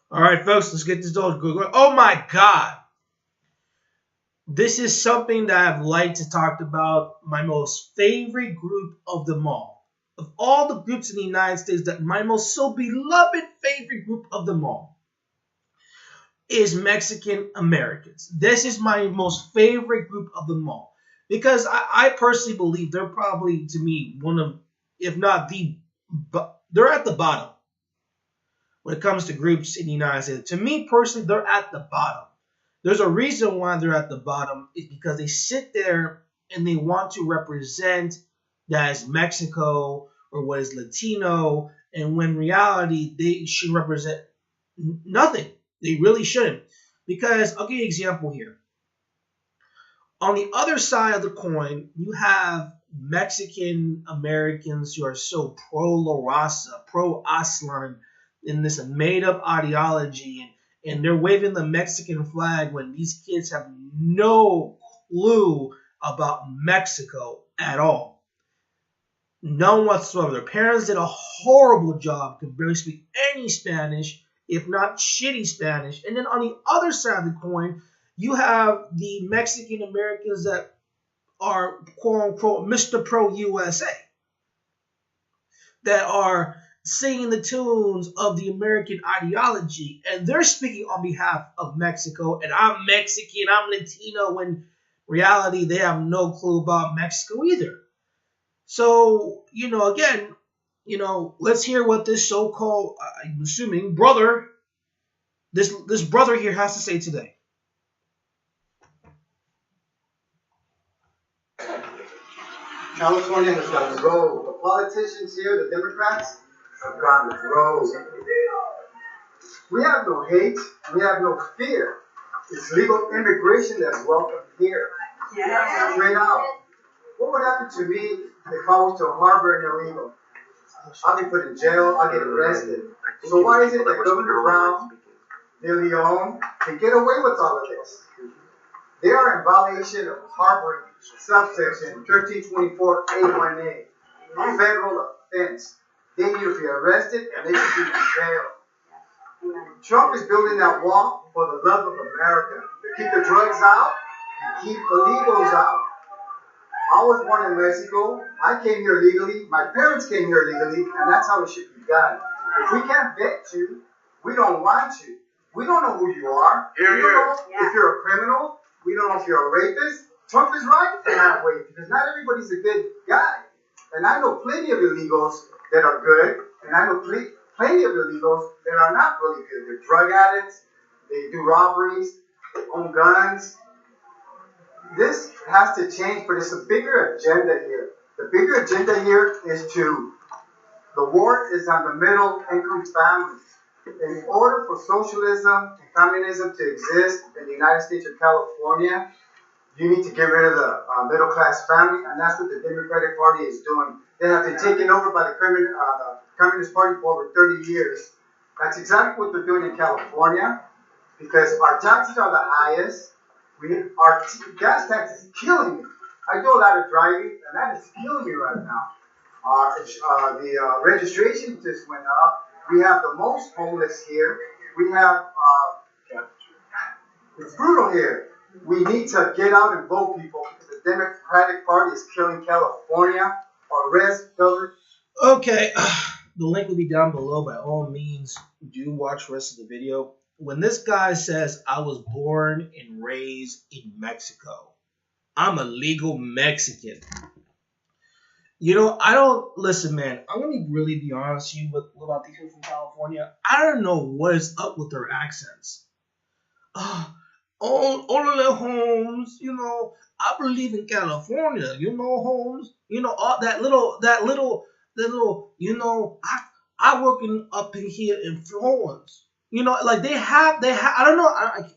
All right, folks, let's get this all going. Oh my God. This is something that I've liked to talk about. My most favorite group of them all. Of all the groups in the United States, that my most so beloved favorite group of them all is Mexican Americans. This is my most favorite group of them all. Because I personally believe they're probably, to me, one of, if not the, but they're at the bottom when it comes to groups in the United States. To me personally, they're at the bottom. There's a reason why they're at the bottom. It's because they sit there and they want to represent that as Mexico or what is Latino, and when in reality they should represent nothing. They really shouldn't. Because I'll give you an example here. On the other side of the coin, you have Mexican Americans who are so pro La Raza, pro Aslan, in this made up ideology, and they're waving the Mexican flag when these kids have no clue about Mexico at all. None whatsoever. Their parents did a horrible job, could barely speak any Spanish, if not shitty Spanish. And then on the other side of the coin, you have the Mexican Americans that are quote unquote Mr. Pro USA, that are singing the tunes of the American ideology, and they're speaking on behalf of Mexico, and I'm Mexican, I'm Latino, when in reality they have no clue about Mexico either. So, again, let's hear what this so-called, I'm assuming, brother, this brother here has to say today. California has gone rogue. The politicians here, the Democrats, have gone rogue. We have no hate. We have no fear. It's legal immigration that's welcome here. Yeah. Straight out. What would happen to me if I was to harbor an illegal? I'll be put in jail. I'll get arrested. So why is it that Governor Brown, De Leon, can get away with all of this? They are in violation of harboring subsection 1324A1A, a federal offense. They need to be arrested and they should be in jail. Trump is building that wall for the love of America, to keep the drugs out and keep illegals out. I was born in Mexico. I came here legally. My parents came here legally, and that's how it should be done. If we can't vet you, we don't want you. We don't know who you are. We don't know if you're a criminal. We don't know if you're a rapist. Trump is right in that way, because not everybody's a good guy. And I know plenty of illegals that are good, and I know plenty of illegals that are not really good. They're drug addicts. They do robberies. They own guns. This has to change, but it's a bigger agenda here. The bigger agenda here is the war is on the middle income families. In order for socialism and communism to exist in the United States of California, you need to get rid of the middle class family, and that's what the Democratic Party is doing. They have been taken over by the Communist Party for over 30 years. That's exactly what they're doing in California, because our taxes are the highest. Our gas tax is killing me. I do a lot of driving, and that is killing me right now. The registration just went up. We have the most homeless here. We have, it's brutal here. We need to get out and vote, people, because the Democratic Party is killing California. Arrest, governor. Okay, the link will be down below. By all means, do watch the rest of the video. When this guy says, I was born and raised in Mexico, I'm a legal Mexican. I don't, listen, man, I'm going to really be honest with you about these people from California. I don't know what is up with their accents. Orale Holmes, I believe in California, Holmes, all that little, I working up in here in Florence. Like they have, I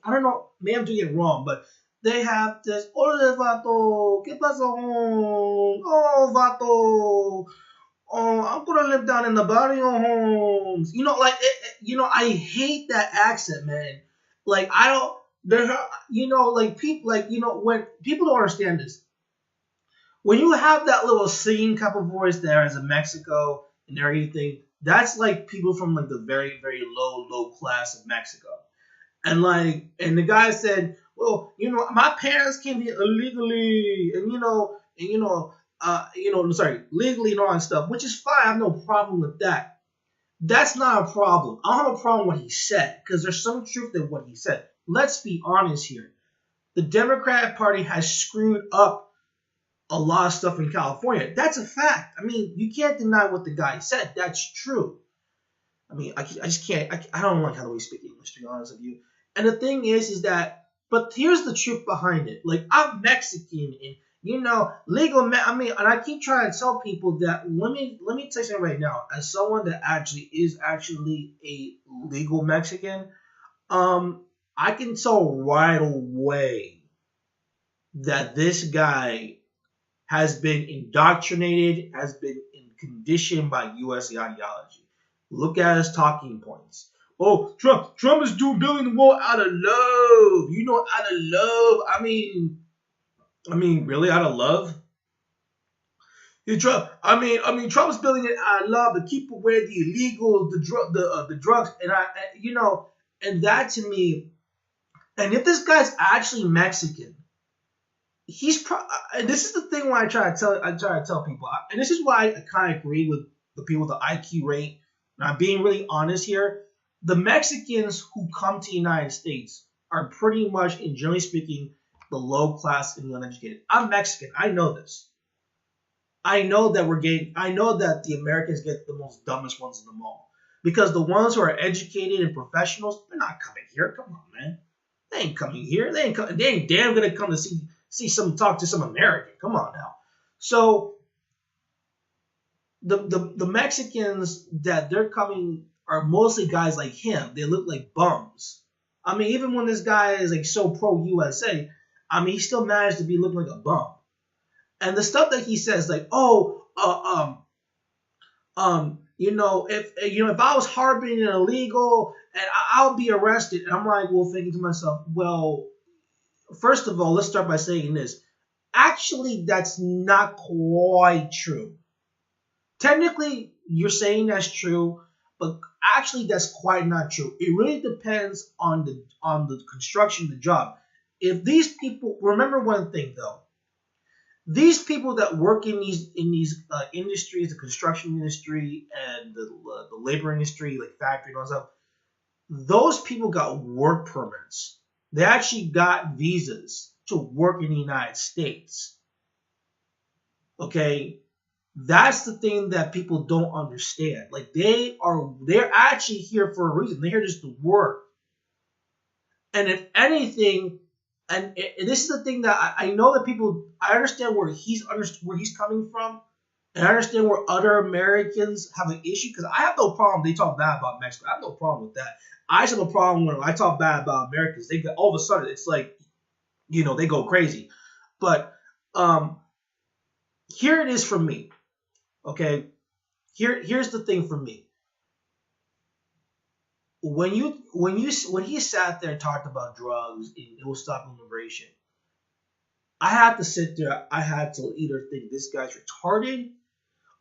don't know, maybe I'm doing it wrong, but they have this, Orale vato, ¿qué pasó? Oh, vato, oh, I'm gonna live down in the barrio, Holmes. I hate that accent, man. Like, I don't, when people don't understand this, when you have that little singing type of voice there as in Mexico and everything, That's like people from like the very, very low class of Mexico. And the guy said, well, my parents came here illegally, sorry, legally and all that stuff, which is fine. I have no problem with that. That's not a problem. I don't have a problem with what he said because there's some truth in what he said. Let's be honest here. The Democratic Party has screwed up a lot of stuff in California. That's a fact. I mean, you can't deny what the guy said. That's true. I mean, I just can't. I don't like how we speak English, to be honest with you. And the thing is that, but here's the truth behind it. Like, I'm Mexican, and legal. I mean, and I keep trying to tell people that. Let me tell you something right now. As someone that is actually a legal Mexican, I can tell right away that this guy has been indoctrinated, has been conditioned by U.S. ideology. Look at his talking points. Oh, Trump is building the wall out of love. Out of love. I mean, really, out of love? Trump's building it out of love to keep away the illegals, the drugs, and that to me. And if this guy's actually Mexican, and this is the thing when I try to tell people, and this is why I kind of agree with the people with the IQ rate. And I'm being really honest here. The Mexicans who come to the United States are pretty much, in generally speaking, the low class and the uneducated. I'm Mexican. I know this. I know that the Americans get the most dumbest ones in the mall. Because the ones who are educated and professionals, they're not coming here. Come on, man. They ain't coming here. They ain't damn gonna come to talk to some American. Come on now. So the Mexicans that they're coming are mostly guys like him. They look like bums. I mean, even when this guy is like so pro USA, I mean, he still managed to be looking like a bum. And the stuff that he says, like, if I was harboring an illegal and I'll be arrested, and I'm like, well, thinking to myself, well, first of all, let's start by saying this. Actually, that's not quite true. Technically, you're saying that's true, but actually, that's quite not true. It really depends on the construction of the job. If these people, remember one thing though, these people that work in these industries, the construction industry and the labor industry, like factory and all that stuff, those people got work permits. They actually got visas to work in the United States. Okay? That's the thing that people don't understand. Like they're actually here for a reason. They're here just to work. And if anything, and this is the thing that I know that people, I understand where he's coming from, and I understand where other Americans have an issue, because I have no problem they talk bad about Mexico. I have no problem with that. I just have a problem when I talk bad about Americans. They all of a sudden it's like, they go crazy. But here it is for me. Okay, here's the thing for me. When he sat there and talked about drugs and it will stop immigration, I had to sit there. I had to either think this guy's retarded,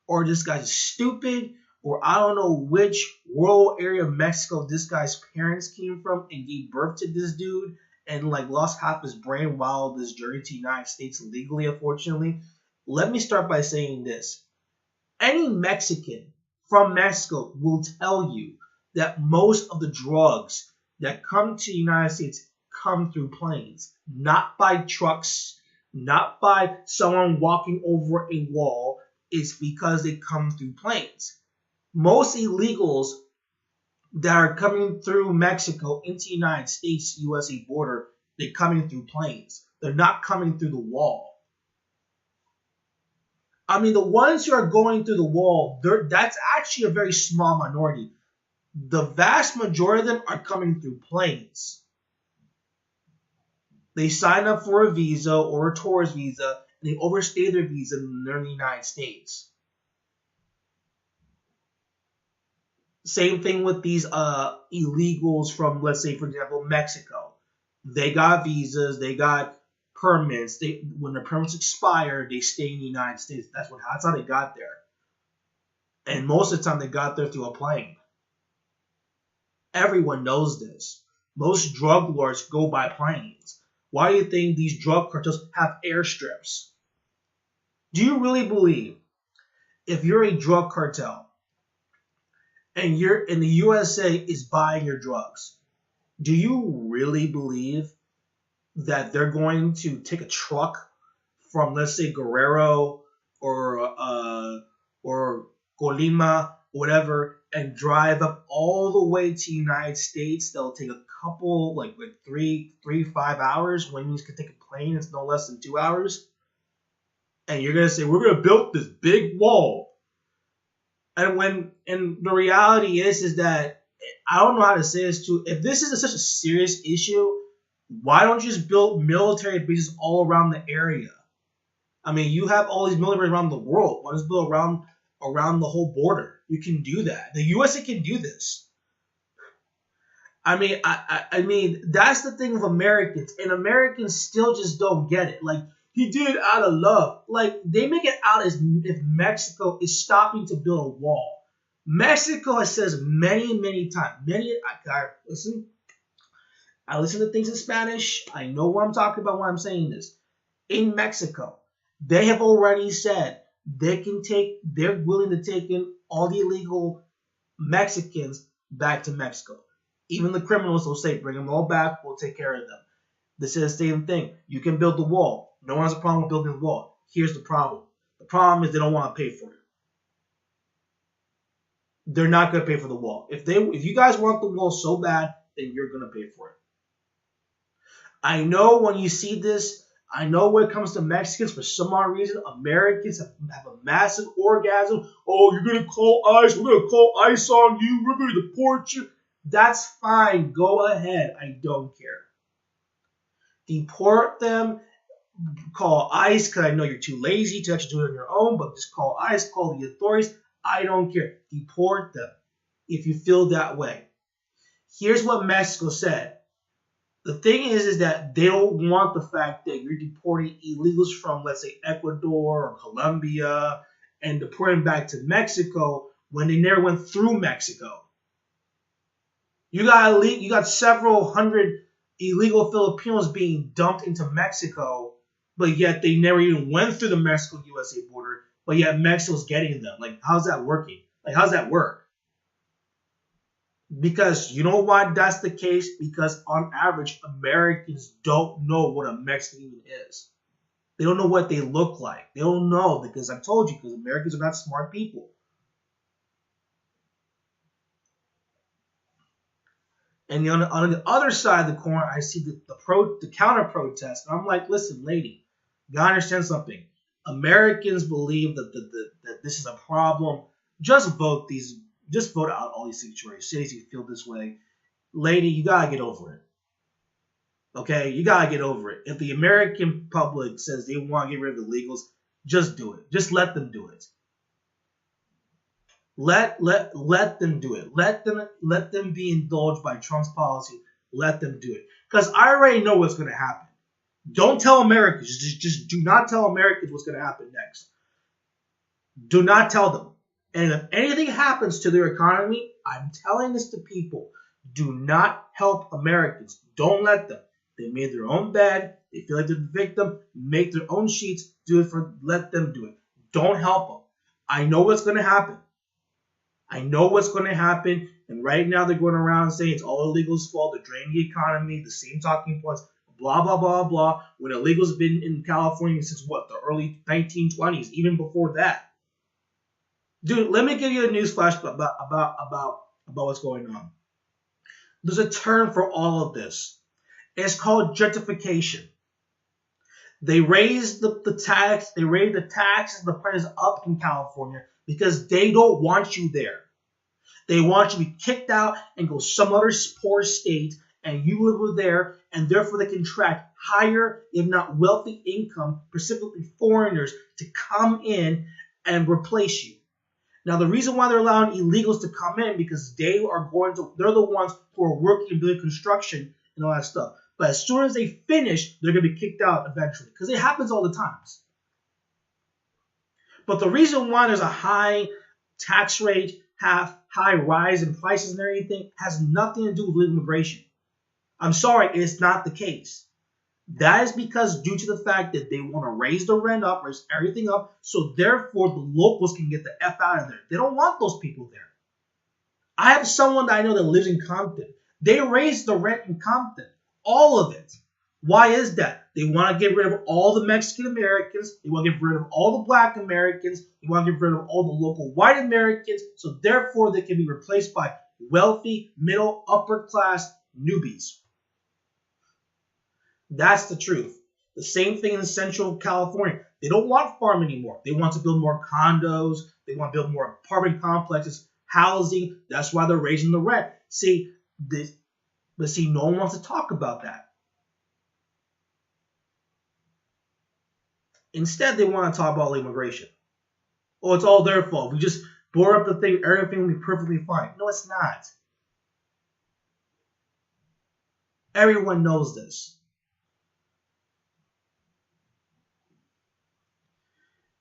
or this guy's stupid, or I don't know which rural area of Mexico this guy's parents came from and gave birth to this dude and like lost half his brain while this journey to the United States legally, unfortunately. Let me start by saying this. Any Mexican from Mexico will tell you that most of the drugs that come to the United States come through planes, not by trucks, not by someone walking over a wall. It's because they come through planes. Most illegals that are coming through Mexico into the United States, USA border, they're coming through planes. They're not coming through the wall. I mean, the ones who are going through the wall, that's actually a very small minority. The vast majority of them are coming through planes. They sign up for a visa or a tourist visa, and they overstay their visa and they're in the United States. Same thing with these illegals from, let's say, for example, Mexico. They got visas, they got permits. When the permits expire, they stay in the United States. That's how they got there. And most of the time they got there through a plane. Everyone knows this. Most drug lords go by planes. Why do you think these drug cartels have airstrips? Do you really believe if you're a drug cartel and you're in the USA is buying your drugs, do you really believe that they're going to take a truck from, let's say, Guerrero or Colima, whatever, and drive up all the way to the United States? They'll take a couple, like 5 hours. When you can take a plane, it's no less than 2 hours. And you're gonna say we're gonna build this big wall. And the reality is that I don't know how to say this too. If this is such a serious issue, why don't you just build military bases all around the area? I mean, you have all these military around the world. Why don't you build around the whole border? You can do that. The USA can do this. I mean, that's the thing with Americans, and Americans still just don't get it. Like, he did it out of love. Like, they make it out as if Mexico is stopping to build a wall. Mexico has says many, many times. I listen to things in Spanish. I know what I'm talking about when I'm saying this. In Mexico, they have already said they're willing to take in all the illegal Mexicans back to Mexico. Even the criminals will say, bring them all back, we'll take care of them. This is the same thing. You can build the wall. No one has a problem with building the wall. Here's the problem. The problem is they don't want to pay for it. They're not going to pay for the wall. If you guys want the wall so bad, then you're going to pay for it. I know when you see this, I know when it comes to Mexicans, for some odd reason, Americans have a massive orgasm. Oh, you're going to call ICE. We're going to call ICE on you. We're going to deport you. That's fine. Go ahead. I don't care. Deport them. Call ICE, because I know you're too lazy to actually do it on your own, but just call ICE, call the authorities. I don't care. Deport them if you feel that way. Here's what Mexico said. The thing is that they don't want the fact that you're deporting illegals from, let's say, Ecuador or Colombia and deporting back to Mexico when they never went through Mexico. You got several hundred illegal Filipinos being dumped into Mexico, but yet they never even went through the Mexico-USA border, but yet Mexico's getting them. Like, how's that working? Like, how's that work? Because you know why that's the case? Because on average, Americans don't know what a Mexican even is. They don't know what they look like. They don't know, because I told you, because Americans are not smart people. And on the other side of the coin, I see the counter protest. And I'm like, listen, lady, you gotta understand something. Americans believe that this is a problem. Just vote out all these cities you feel this way. Lady, you gotta get over it. Okay? You gotta get over it. If the American public says they want to get rid of illegals, just do it. Just let them do it. Let them do it. Let them be indulged by Trump's policy. Let them do it. Because I already know what's going to happen. Don't tell Americans. Just do not tell Americans what's going to happen next. Do not tell them. And if anything happens to their economy, I'm telling this to people. Do not help Americans. Don't let them. They made their own bed. They feel like they're the victim. Make their own sheets. Let them do it. Don't help them. I know what's going to happen. I know what's going to happen, and right now they're going around saying it's all illegals' fault, they're draining the economy, the same talking points, blah, blah, blah, blah, when illegals have been in California since, the early 1920s, even before that. Dude, let me give you a news flash about what's going on. There's a term for all of this. It's called gentrification. They raised the taxes and the prices up in California because they don't want you there. They want you to be kicked out and go some other poor state, and you live over there, and therefore they can attract higher, if not wealthy income, specifically foreigners, to come in and replace you. Now, the reason why they're allowing illegals to come in because they're the ones who are working and doing construction and all that stuff. But as soon as they finish, they're going to be kicked out eventually because it happens all the times. But the reason why there's a high tax rate, have high rise in prices and everything has nothing to do with legal immigration. I'm sorry, it's not the case. That is because due to the fact that they want to raise the rent up, raise everything up, so therefore the locals can get the F out of there. They don't want those people there. I have someone that I know that lives in Compton. They raised the rent in Compton. All of it. Why is that? They want to get rid of all the Mexican Americans. They want to get rid of all the black Americans. They want to get rid of all the local white Americans. So therefore they can be replaced by wealthy, middle, upper class newbies. That's the truth. The same thing in Central California. They don't want farm anymore. They want to build more condos. They want to build more apartment complexes, housing. That's why they're raising the rent. But no one wants to talk about that. Instead, they want to talk about immigration. Oh, it's all their fault. We just bore up the thing. Everything will be perfectly fine. No, it's not. Everyone knows this.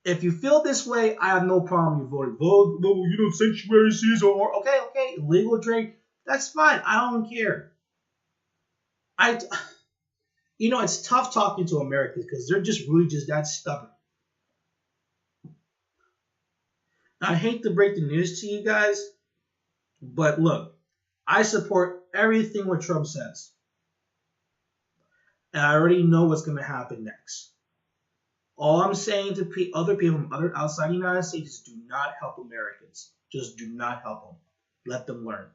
If you feel this way, I have no problem you voting. Vote, no, sanctuary cities or okay, illegal trade. That's fine. I don't care. It's tough talking to Americans because they're just really just that stubborn. I hate to break the news to you guys, but look, I support everything what Trump says. And I already know what's going to happen next. All I'm saying to other people from outside the United States is do not help Americans. Just do not help them. Let them learn.